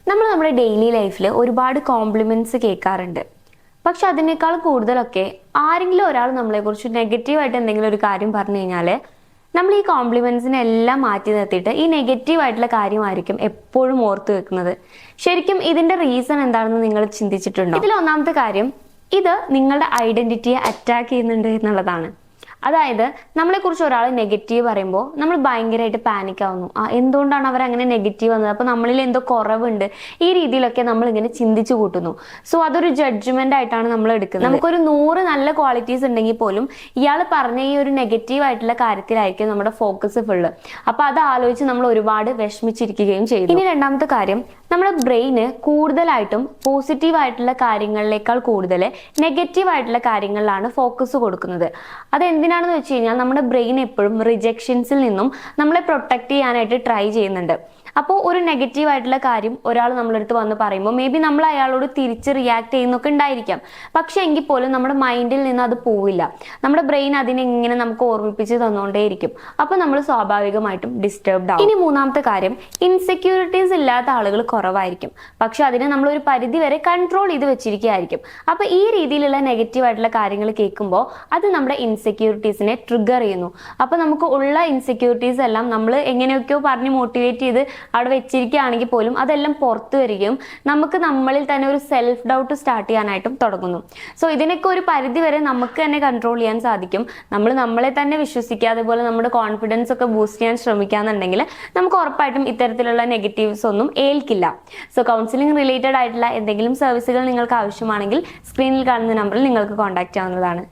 നമ്മുടെ ഡെയിലി ലൈഫിൽ ഒരുപാട് കോംപ്ലിമെന്റ്സ് കേൾക്കാറുണ്ട്. പക്ഷെ അതിനേക്കാൾ കൂടുതലൊക്കെ ആരെങ്കിലും ഒരാൾ നമ്മളെക്കുറിച്ച് നെഗറ്റീവായിട്ട് എന്തെങ്കിലും ഒരു കാര്യം പറഞ്ഞു കഴിഞ്ഞാൽ നമ്മൾ ഈ കോംപ്ലിമെന്റ്സിനെ എല്ലാം മാറ്റി നിർത്തിയിട്ട് ഈ നെഗറ്റീവായിട്ടുള്ള കാര്യമായിരിക്കും എപ്പോഴും ഓർത്ത് വെക്കുന്നത്. ശരിക്കും ഇതിന്റെ റീസൺ എന്താണെന്ന് നിങ്ങൾ ചിന്തിച്ചിട്ടുണ്ടോ? ഇതിൽ ഒന്നാമത്തെ കാര്യം, ഇത് നിങ്ങളുടെ ഐഡന്റിറ്റിയെ അറ്റാക്ക് ചെയ്യുന്നുണ്ട് എന്നുള്ളതാണ്. അതായത് നമ്മളെക്കുറിച്ച് ഒരാൾ നെഗറ്റീവ് പറയുമ്പോൾ നമ്മൾ ഭയങ്കരമായിട്ട് പാനിക് ആവുന്നു. എന്തുകൊണ്ടാണ് അവർ അങ്ങനെ നെഗറ്റീവ് വന്നത്, അപ്പൊ നമ്മളിൽ എന്തോ കുറവുണ്ട്, ഈ രീതിയിലൊക്കെ നമ്മൾ ഇങ്ങനെ ചിന്തിച്ചു കൂട്ടുന്നു. സോ അതൊരു ജഡ്ജ്മെന്റ് ആയിട്ടാണ് നമ്മൾ എടുക്കുന്നത്. നമുക്കൊരു 100 നല്ല ക്വാളിറ്റീസ് ഉണ്ടെങ്കിൽ പോലും ഇയാൾ പറഞ്ഞ ഈ ഒരു നെഗറ്റീവ് ആയിട്ടുള്ള കാര്യത്തിലായിരിക്കും നമ്മുടെ ഫോക്കസ് ഫുള്ള്. അപ്പൊ അത് ആലോചിച്ച് നമ്മൾ ഒരുപാട് വിഷമിച്ചിരിക്കുകയും ചെയ്തു. ഇനി രണ്ടാമത്തെ കാര്യം, നമ്മുടെ ബ്രെയിന് കൂടുതലായിട്ടും പോസിറ്റീവ് ആയിട്ടുള്ള കാര്യങ്ങളിലേക്കാൾ കൂടുതൽ നെഗറ്റീവ് ആയിട്ടുള്ള കാര്യങ്ങളിലാണ് ഫോക്കസ് കൊടുക്കുന്നത്. അതെന്തിനാണെന്ന് വെച്ച് കഴിഞ്ഞാൽ നമ്മുടെ ബ്രെയിൻ എപ്പോഴും റിജക്ഷൻസിൽ നിന്നും നമ്മളെ പ്രൊട്ടക്ട് ചെയ്യാനായിട്ട് ട്രൈ ചെയ്യുന്നുണ്ട്. അപ്പോൾ ഒരു നെഗറ്റീവ് ആയിട്ടുള്ള കാര്യം ഒരാൾ നമ്മളടുത്ത് വന്ന് പറയുമ്പോൾ മേ ബി നമ്മൾ അയാളോട് തിരിച്ച് റിയാക്ട് ചെയ്യുന്നൊക്കെ ഉണ്ടായിരിക്കാം. പക്ഷെ എങ്കിൽ പോലും നമ്മുടെ മൈൻഡിൽ നിന്ന് അത് പോവില്ല. നമ്മുടെ ബ്രെയിൻ അതിനെ ഇങ്ങനെ നമുക്ക് ഓർമ്മിപ്പിച്ച് തന്നുകൊണ്ടേയിരിക്കും. അപ്പൊ നമ്മൾ സ്വാഭാവികമായിട്ടും ഡിസ്റ്റർബ്ഡ് ആവും. ഇനി മൂന്നാമത്തെ കാര്യം, ഇൻസെക്യൂരിറ്റീസ് ഇല്ലാത്ത ആളുകൾ കുറവായിരിക്കും. പക്ഷെ അതിനെ നമ്മൾ ഒരു പരിധി വരെ കൺട്രോൾ ചെയ്ത് വെച്ചിരിക്കുകയായിരിക്കും. അപ്പൊ ഈ രീതിയിലുള്ള നെഗറ്റീവ് ആയിട്ടുള്ള കാര്യങ്ങൾ കേൾക്കുമ്പോൾ അത് നമ്മുടെ ഇൻസെക്യൂരിറ്റീസിനെ ട്രിഗർ ചെയ്യുന്നു. അപ്പൊ നമുക്ക് ഉള്ള ഇൻസെക്യൂരിറ്റീസ് എല്ലാം നമ്മൾ എങ്ങനെയൊക്കെയോ പറഞ്ഞ് മോട്ടിവേറ്റ് ചെയ്ത് അവിടെ വെച്ചിരിക്കുകയാണെങ്കിൽ പോലും അതെല്ലാം പുറത്തു വരികയും നമുക്ക് നമ്മളിൽ തന്നെ ഒരു സെൽഫ് ഡൗട്ട് സ്റ്റാർട്ട് ചെയ്യാനായിട്ടും തുടങ്ങുന്നു. സോ ഇതിനൊക്കെ ഒരു പരിധി വരെ നമുക്ക് തന്നെ കൺട്രോൾ ചെയ്യാൻ സാധിക്കും. നമ്മൾ നമ്മളെ തന്നെ വിശ്വസിക്കുക, അതുപോലെ നമ്മുടെ കോൺഫിഡൻസ് ഒക്കെ ബൂസ്റ്റ് ചെയ്യാൻ ശ്രമിക്കാന്നുണ്ടെങ്കിൽ നമുക്ക് ഉറപ്പായിട്ടും ഇത്തരത്തിലുള്ള നെഗറ്റീവ്സ് ഒന്നും ഏൽക്കില്ല. സോ കൗൺസിലിംഗ് റിലേറ്റഡ് ആയിട്ടുള്ള എന്തെങ്കിലും സർവീസുകൾ നിങ്ങൾക്ക് ആവശ്യമാണെങ്കിൽ സ്ക്രീനിൽ കാണുന്ന നമ്പറിൽ നിങ്ങൾക്ക് കോൺടാക്ട് ചെയ്യാവുന്നതാണ്.